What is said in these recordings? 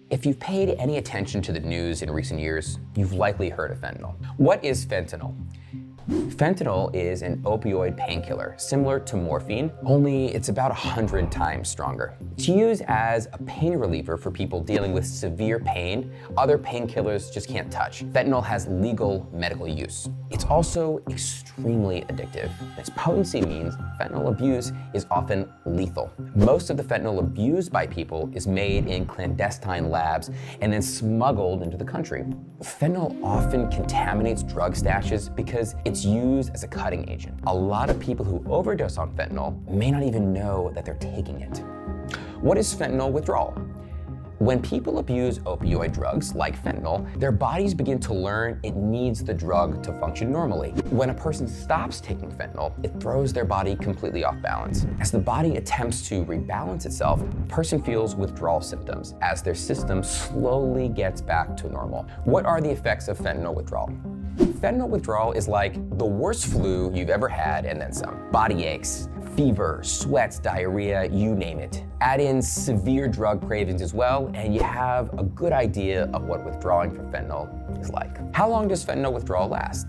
If you've paid any attention to the news in recent years, you've likely heard of fentanyl. What is fentanyl? Fentanyl is an opioid painkiller, similar to morphine, only it's about 100 times stronger. It's used as a pain reliever for people dealing with severe pain other painkillers just can't touch. Fentanyl has legal medical use. It's also extremely addictive. Its potency means fentanyl abuse is often lethal. Most of the fentanyl abused by people is made in clandestine labs and then smuggled into the country. Fentanyl often contaminates drug stashes because it's used as a cutting agent. A lot of people who overdose on fentanyl may not even know that they're taking it. What is fentanyl withdrawal? When people abuse opioid drugs like fentanyl, their bodies begin to learn it needs the drug to function normally. When a person stops taking fentanyl, it throws their body completely off balance. As the body attempts to rebalance itself, the person feels withdrawal symptoms as their system slowly gets back to normal. What are the effects of fentanyl withdrawal? Fentanyl withdrawal is like the worst flu you've ever had and then some. Body aches, fever, sweats, diarrhea, you name it. Add in severe drug cravings as well, and you have a good idea of what withdrawing from fentanyl is like. How long does fentanyl withdrawal last?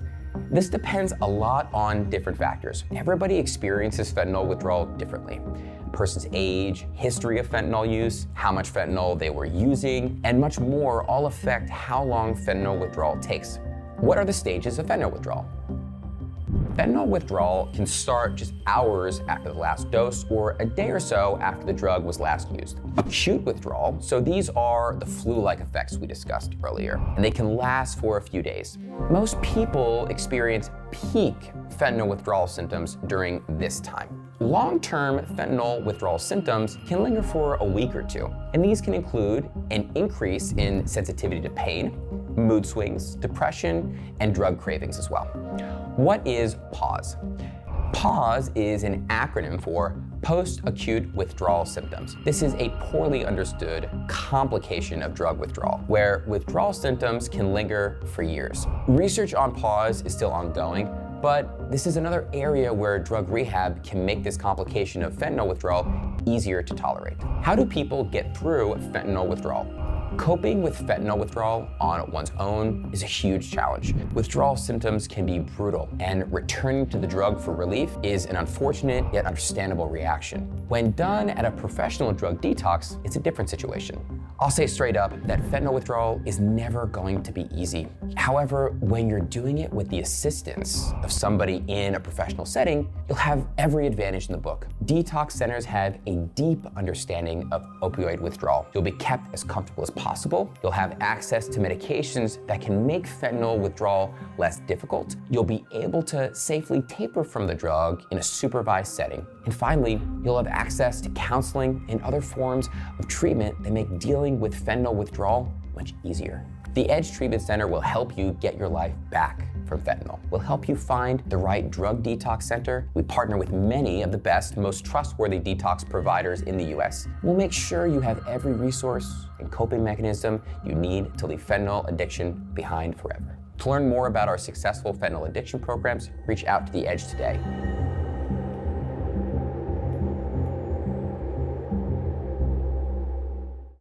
This depends a lot on different factors. Everybody experiences fentanyl withdrawal differently. A person's age, history of fentanyl use, how much fentanyl they were using, and much more all affect how long fentanyl withdrawal takes. What are the stages of fentanyl withdrawal? Fentanyl withdrawal can start just hours after the last dose or a day or so after the drug was last used. Acute withdrawal, so these are the flu-like effects we discussed earlier, and they can last for a few days. Most people experience peak fentanyl withdrawal symptoms during this time. Long-term fentanyl withdrawal symptoms can linger for a week or two, and these can include an increase in sensitivity to pain, mood swings, depression, and drug cravings as well. What is PAWS? PAWS is an acronym for post-acute withdrawal symptoms. This is a poorly understood complication of drug withdrawal, where withdrawal symptoms can linger for years. Research on PAWS is still ongoing, but this is another area where drug rehab can make this complication of fentanyl withdrawal easier to tolerate. How do people get through fentanyl withdrawal? Coping with fentanyl withdrawal on one's own is a huge challenge. Withdrawal symptoms can be brutal, and returning to the drug for relief is an unfortunate yet understandable reaction. When done at a professional drug detox, it's a different situation. I'll say straight up that fentanyl withdrawal is never going to be easy. However, when you're doing it with the assistance of somebody in a professional setting, you'll have every advantage in the book. Detox centers have a deep understanding of opioid withdrawal. You'll be kept as comfortable as possible. You'll have access to medications that can make fentanyl withdrawal less difficult. You'll be able to safely taper from the drug in a supervised setting. And finally, you'll have access to counseling and other forms of treatment that make dealing with fentanyl withdrawal much easier. The Edge Treatment Center will help you get your life back from fentanyl. We'll help you find the right drug detox center. We partner with many of the best, most trustworthy detox providers in the US. We'll make sure you have every resource and coping mechanism you need to leave fentanyl addiction behind forever. To learn more about our successful fentanyl addiction programs, reach out to the Edge today.